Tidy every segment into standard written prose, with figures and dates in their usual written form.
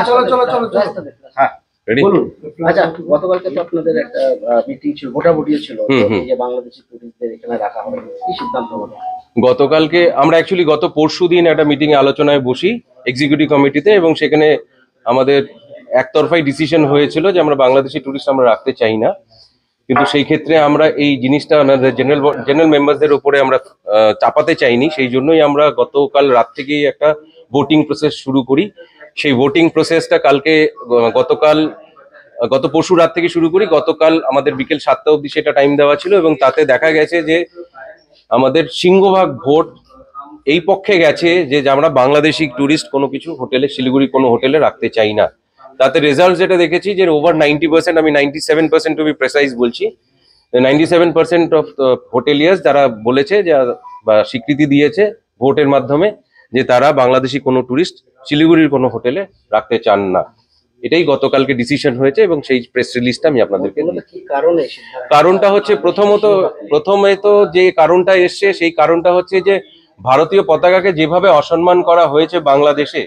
চলো চলো চলো হ্যাঁ রেডি। বলুন। আচ্ছা, গতকালকে তো আপনাদের একটা মিটিং ছিল, ভোটাভুটিও ছিল, এই যে বাংলাদেশি টুরিস্টদের এখানে রাখা হবে, কি সিদ্ধান্ত হলো? গতকালকে আমরা অ্যাকচুয়ালি গত পরশুদিন একটা মিটিং এ আলোচনায় বসি এক্সিকিউটিভ কমিটিতে, এবং সেখানে আমাদের একতরফাই ডিসিশন হয়েছিল যে আমরা বাংলাদেশি টুরিস্ট আমরা রাখতে চাই না। কিন্তু সেই ক্ষেত্রে আমরা এই জিনিসটা আমাদের জেনারেল মেম্বারদের উপরে আমরা চাপাতে চাইনি, সেই জন্যই আমরা গতকাল রাত থেকেই একটা ভোটিং প্রসেস শুরু করি। সেই ভোটিং প্রসেসটা গত পরশু রাত থেকে শুরু করি। গতকাল আমাদের বিকেল 7টা অবধি সেটা টাইম দেওয়া ছিল, এবং তাতে দেখা গেছে যে আমাদের সিংহভাগ ভোট এই পক্ষে গেছে যে আমরা বাংলাদেশি টুরিস্ট কোনো কিছু হোটেলে, শিলিগুড়ি কোনো হোটেলে রাখতে চাই না। তাতে রেজাল্ট যেটা দেখেছি যে ওভার 90%, আমি 97% টু বি প্রেসাইজ বলছি, 97% অফ হোটেলিয়ার্স যারা বলেছে যে বা স্বীকৃতি দিয়েছে ভোটের মাধ্যমে যে তারা বাংলাদেশি কোনো টুরিস্ট শিলিগুড়ির কোনো হোটেলে রাখতে চান না। এটাই গতকালকে ডিসিশন হয়েছে, এবং সেই প্রেস রিলিজটা আমি আপনাদেরকে দিই। কি কারণে? কারণটা হচ্ছে প্রথমে তো যে কারণটা এসছে সেই কারণটা হচ্ছে যে ভারতীয় পতাকাকে যেভাবে অসম্মান করা হয়েছে বাংলাদেশে,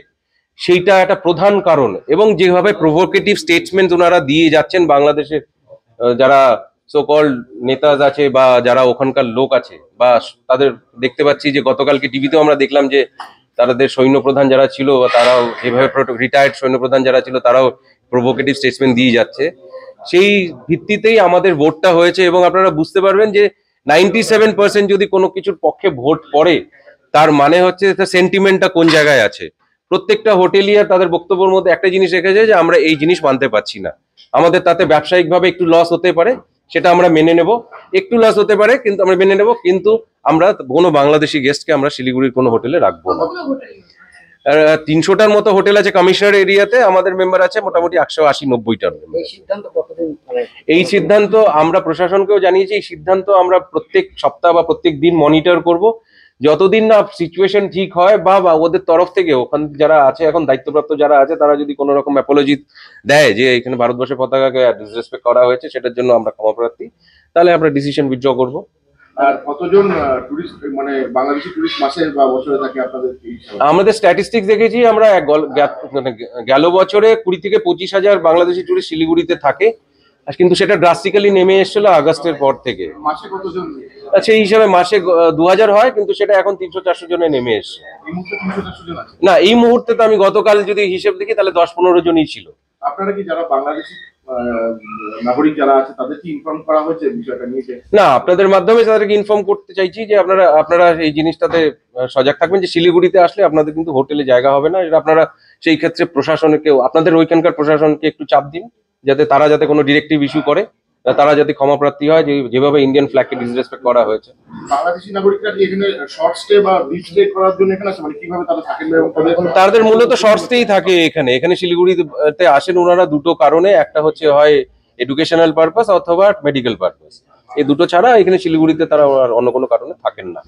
সেইটা একটা প্রধান কারণ। এবং যেভাবে প্রভোকেটিভ স্টেটমেন্ট ওনারা দিয়ে যাচ্ছেন বাংলাদেশের যারা সোকল্ড নেতা আছে বা যারা ওখানকার লোক আছে, বা তাদের দেখতে পাচ্ছি যে গতকালকে টিভিতেও আমরা দেখলাম যে তাদের সৈন্যপ্রধান যারা ছিল তারাও যেভাবে রিটায়ার্ড সৈন্যপ্রধান যারা ছিল তারাও প্রভোকেটিভ স্টেটমেন্ট দিয়ে যাচ্ছে। সেই ভিত্তিতেই আমাদের ভোটটা হয়েছে, এবং আপনারা বুঝতে পারবেন যে 97% যদি কোনো কিছুর পক্ষে ভোট পড়ে তার মানে হচ্ছে সেন্টিমেন্টটা কোন জায়গায় আছে। প্রত্যেকটা হোটেলিয়ার তাদের বক্তব্যের মধ্যে একটা জিনিস রেখেছে যে আমরা এই জিনিস মানতে পারছি না, আমাদের তাতে ব্যবসায়িকভাবে একটু লস হতে পারে, সেটা আমরা মেনে নেব, একটু লস হতে পারে কিন্তু আমরা মেনে নেব, কিন্তু আমরা কোনো বাংলাদেশি গেস্টকে আমরা শিলিগুড়ির কোনো হোটেলে রাখবো না। 300টার মতো হোটেল আছে কমিশনার এরিয়াতে, আমাদের মেম্বার আছে মোটামুটি 180-90টার। এই সিদ্ধান্ত আমরা প্রশাসনকেও জানিয়েছি। এই সিদ্ধান্ত আমরা প্রত্যেক সপ্তাহ বা প্রত্যেক দিন মনিটর করব, যতদিন না সিচুয়েশন ঠিক হয়, বা ওদের তরফ থেকে ওখানে যারা আছে এখন দায়িত্বপ্রাপ্ত যারা আছে তারা যদি কোনো রকম অ্যাপোলজি দেয় যে এখানে ভারতবর্ষের পতাকাকে ডিসরেসপেক্ট করা হয়েছে, সেটার জন্য আমরা ক্ষমাপ্রার্থী, তাহলে আমরা ডিসিশন উইথড্র করব। আর কতজন টুরিস্ট মানে বাংলাদেশি টুরিস্ট মাসে বা বছরে থাকে আপনাদের? আমাদের স্ট্যাটিস্টিক্স দেখেছি আমরা গেল বছরে 20 থেকে 25 হাজার বাংলাদেশি টুরিস্ট শিলিগুড়িতে থাকে, কিন্তু সেটা ড্রাস্টিক্যালি নেমে এসেছিল আগস্টের পর থেকে। মাসে কতজন? সেই হিসাবে মাসে 2000 হয়, কিন্তু সেটা এখন 300-400 জনে নেমে এসছে। এই মুহূর্তে 300-400 জন আছে না, এই মুহূর্তে তো আমি গতকাল যদি হিসেব দেখি তাহলে 10-15 জনই ছিল। আপনারা কি যারা বাংলাদেশি নাগরিক যারা আছে তাদেরকে ইনফর্ম করা হয়েছে বিষয়টা নিয়ে? না, আপনাদের মাধ্যমে তাদেরকে ইনফর্ম করতে চাইছি যে আপনারা এই জিনিসটাতে সজাগ থাকবেন যে শিলিগুড়িতে আসলে আপনাদের কিন্তু হোটেলে জায়গা হবে না। এটা আপনারা সেই ক্ষেত্রে প্রশাসনকেও, আপনাদের ওইখানকার প্রশাসনকে একটু চাপ দিন যাতে তারা যাতে কোনো ডিরেক্টিভ ইস্যু করে, তারা যাতে ক্ষমাপ্রার্থী হয় যেভাবে ইন্ডিয়ান ফ্ল্যাগকে ডিসরেসপেক্ট করা হয়েছে। বাংলাদেশি নাগরিকরা কি এখানে শর্ট স্টে বা বিচ স্টে করার জন্য এখানে আছে, মানে কিভাবে তারা থাকেন? তাদের মূলত শর্ট স্টেই থাকে এখানে শিলিগুড়িতে আসেন ওনারা দুটো কারণে, একটা হচ্ছে হয় এডুকেশনাল পারপাস অথবা মেডিকেল পারপাস, এই দুটো ছাড়া এখানে শিলিগুড়িতে তারা অন্য কোনো কারণে থাকেন না।